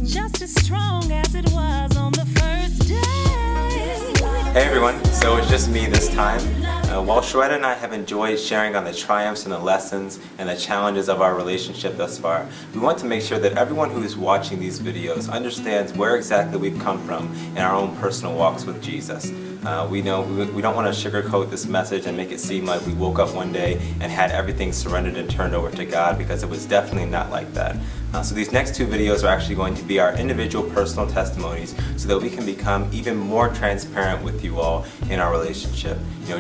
just as strong as it was on the first day. Hey everyone, so it's just me this time. While Shweta and I have enjoyed sharing on the triumphs and the lessons and the challenges of our relationship thus far, we want to make sure that everyone who is watching these videos understands where exactly we've come from in our own personal walks with Jesus. We know we don't want to sugarcoat this message and make it seem like we woke up one day and had everything surrendered and turned over to God, because it was definitely not like that. So these next two videos are actually going to be our individual personal testimonies so that we can become even more transparent with you all in our relationship.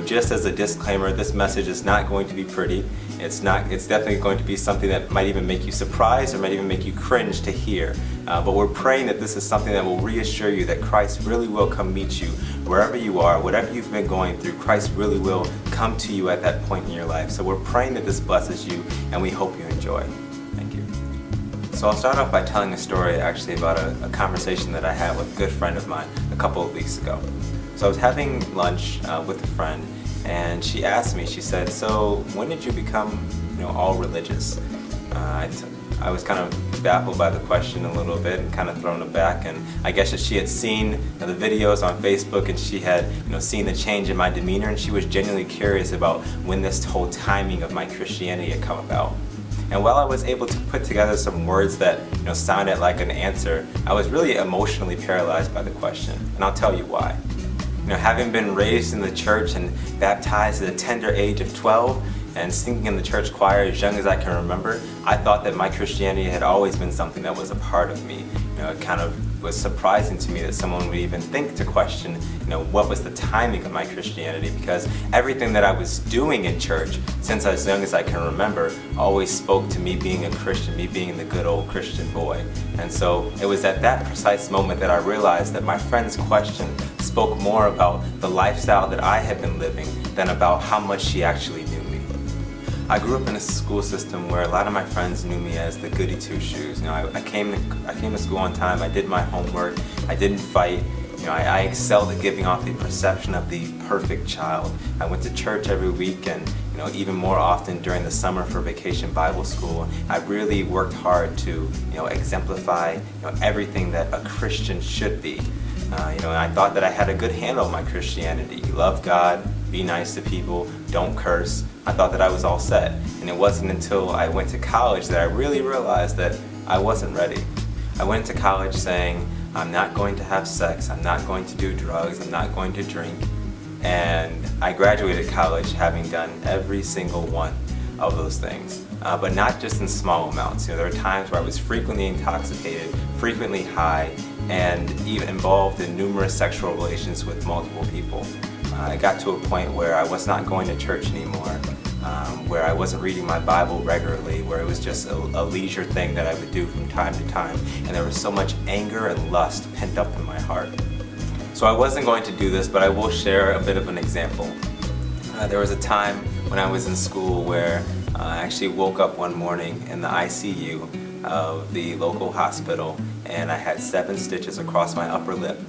Just as a disclaimer, this message is not going to be pretty. It's definitely going to be something that might even make you surprised or might even make you cringe to hear. But we're praying that this is something that will reassure you that Christ really will come meet you wherever you are, whatever you've been going through. Christ really will come to you at that point in your life. So we're praying that this blesses you, and we hope you enjoy. Thank you. So I'll start off by telling a story actually about a conversation that I had with a good friend of mine a couple of weeks ago. So I was having lunch with a friend, and she asked me, she said, "So when did you become all religious?" I was kind of baffled by the question a little bit and kind of thrown aback, and I guess that she had seen the videos on Facebook, and she had seen the change in my demeanor, and she was genuinely curious about when this whole timing of my Christianity had come about. And while I was able to put together some words that sounded like an answer, I was really emotionally paralyzed by the question, and I'll tell you why. Having been raised in the church and baptized at a tender age of 12 and singing in the church choir as young as I can remember, I thought that my Christianity had always been something that was a part of me. It kind of was surprising to me that someone would even think to question, what was the timing of my Christianity, because everything that I was doing in church since as young as I can remember always spoke to me being a Christian, me being the good old Christian boy. And so it was at that precise moment that I realized that my friend's question spoke more about the lifestyle that I had been living than about how much she actually knew me. I grew up in a school system where a lot of my friends knew me as the goody two-shoes. I came to school on time, I did my homework, I didn't fight. I excelled at giving off the perception of the perfect child. I went to church every week, and even more often during the summer for vacation Bible school. I really worked hard to exemplify everything that a Christian should be. And I thought that I had a good handle on my Christianity. Love God, be nice to people, don't curse. I thought that I was all set. And it wasn't until I went to college that I really realized that I wasn't ready. I went to college saying, I'm not going to have sex, I'm not going to do drugs, I'm not going to drink. And I graduated college having done every single one of those things. But not just in small amounts. There were times where I was frequently intoxicated, frequently high, and even involved in numerous sexual relations with multiple people. I got to a point where I was not going to church anymore, where I wasn't reading my Bible regularly, where it was just a leisure thing that I would do from time to time, and there was so much anger and lust pent up in my heart. So I wasn't going to do this, but I will share a bit of an example. There was a time when I was in school where I actually woke up one morning in the ICU of the local hospital, and I had 7 stitches across my upper lip.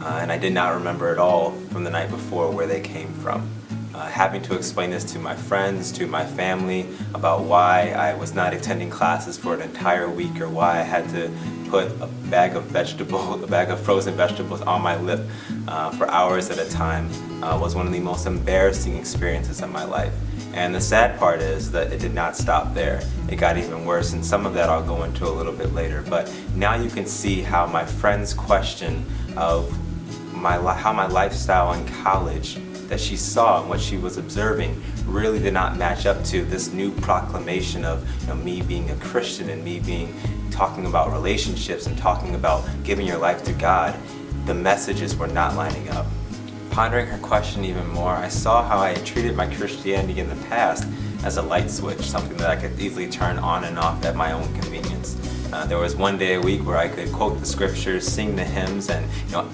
And I did not remember at all from the night before where they came from. Having to explain this to my friends, to my family, about why I was not attending classes for an entire week, or why I had to put a bag of frozen vegetables on my lip for hours at a time, was one of the most embarrassing experiences of my life. And the sad part is that it did not stop there. It got even worse, and some of that I'll go into a little bit later. But now you can see how my friend's question of how my lifestyle in college that she saw and what she was observing really did not match up to this new proclamation of me being a Christian and me talking about relationships and talking about giving your life to God. The messages were not lining up. Pondering her question even more, I saw how I had treated my Christianity in the past as a light switch, something that I could easily turn on and off at my own convenience. There was one day a week where I could quote the scriptures, sing the hymns, and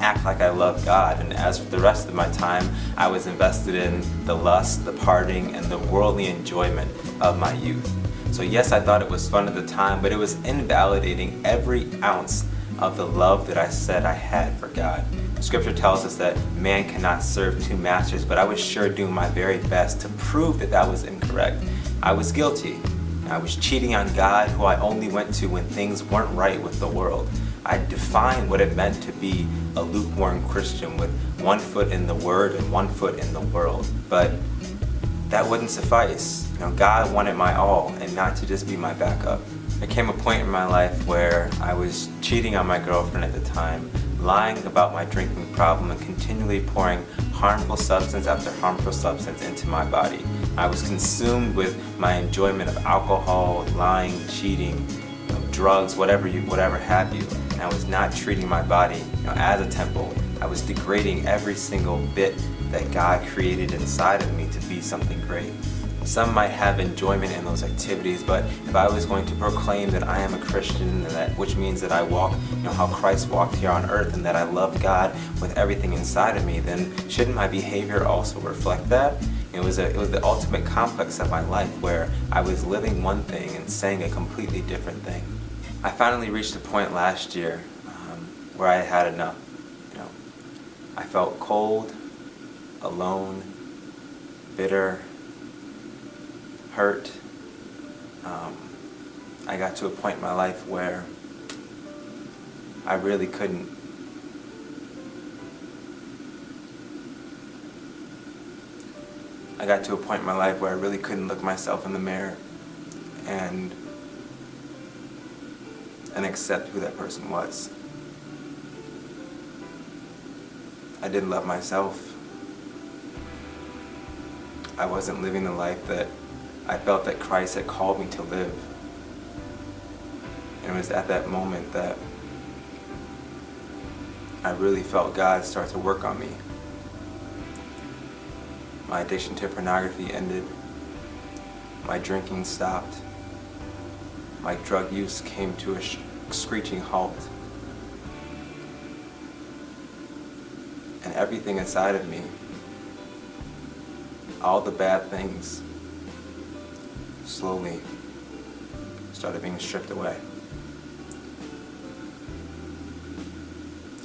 act like I loved God. And as for the rest of my time, I was invested in the lust, the partying, and the worldly enjoyment of my youth. So yes, I thought it was fun at the time, but it was invalidating every ounce of the love that I said I had for God. Scripture tells us that man cannot serve 2 masters, but I was sure doing my very best to prove that that was incorrect. I was guilty. I was cheating on God, who I only went to when things weren't right with the world. I defined what it meant to be a lukewarm Christian with one foot in the Word and one foot in the world. But that wouldn't suffice. God wanted my all, and not to just be my backup. There came a point in my life where I was cheating on my girlfriend at the time, lying about my drinking problem, and continually pouring harmful substance after harmful substance into my body. I was consumed with my enjoyment of alcohol, lying, cheating, drugs, whatever have you. And I was not treating my body as a temple. I was degrading every single bit that God created inside of me to be something great. Some might have enjoyment in those activities, but if I was going to proclaim that I am a Christian, which means that I walk how Christ walked here on earth, and that I love God with everything inside of me, then shouldn't my behavior also reflect that? It was the ultimate complex of my life, where I was living one thing and saying a completely different thing. I finally reached a point last year where I had enough. I felt cold, alone, bitter, hurt. I got to a point in my life where I really couldn't look myself in the mirror and accept who that person was. I didn't love myself. I wasn't living the life that I felt that Christ had called me to live. And it was at that moment that I really felt God start to work on me. My addiction to pornography ended. My drinking stopped. My drug use came to a screeching halt. And everything inside of me, all the bad things, slowly started being stripped away.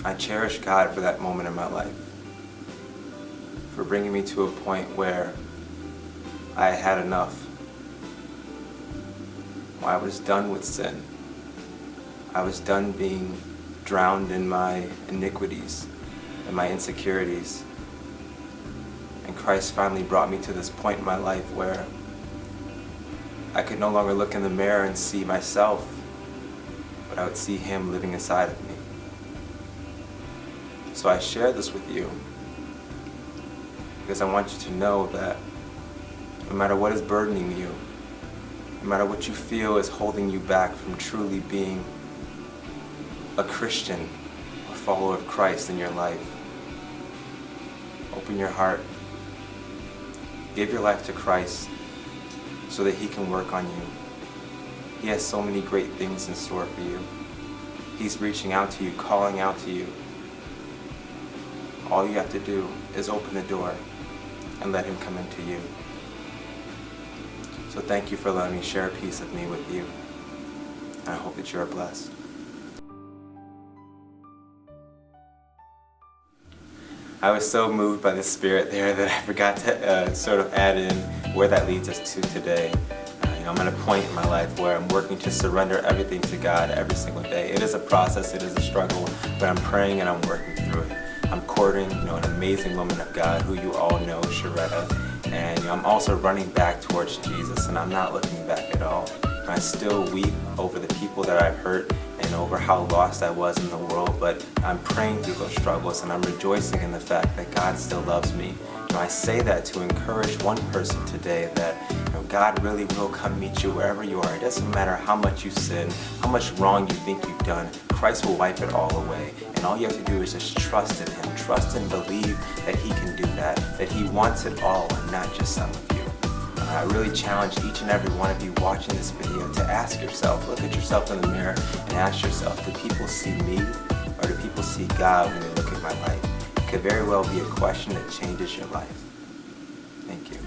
I cherish God for that moment in my life, for bringing me to a point where I had enough, where I was done with sin. I was done being drowned in my iniquities and my insecurities. And Christ finally brought me to this point in my life where I could no longer look in the mirror and see myself, but I would see Him living inside of me. So I share this with you because I want you to know that no matter what is burdening you, no matter what you feel is holding you back from truly being a Christian, a follower of Christ in your life, open your heart, give your life to Christ so that He can work on you. He has so many great things in store for you. He's reaching out to you, calling out to you. All you have to do is open the door and let Him come into you. So thank you for letting me share a piece of me with you. And I hope that you are blessed. I was so moved by the Spirit there that I forgot to sort of add in where that leads us to today. I'm at a point in my life where I'm working to surrender everything to God every single day. It is a process, it is a struggle, but I'm praying and I'm working through it. I'm courting, an amazing woman of God who you all know, Sharetta, and I'm also running back towards Jesus, and I'm not looking back at all. And I still weep over the people that I've hurt and over how lost I was in the world, but I'm praying through those struggles, and I'm rejoicing in the fact that God still loves me. I say that to encourage one person today that God really will come meet you wherever you are. It doesn't matter how much you sin, how much wrong you think you've done. Christ will wipe it all away. And all you have to do is just trust in Him. Trust and believe that He can do that He wants it all and not just some of you. I really challenge each and every one of you watching this video to ask yourself, look at yourself in the mirror and ask yourself, do people see me or do people see God when they look at my life? It could very well be a question that changes your life. Thank you.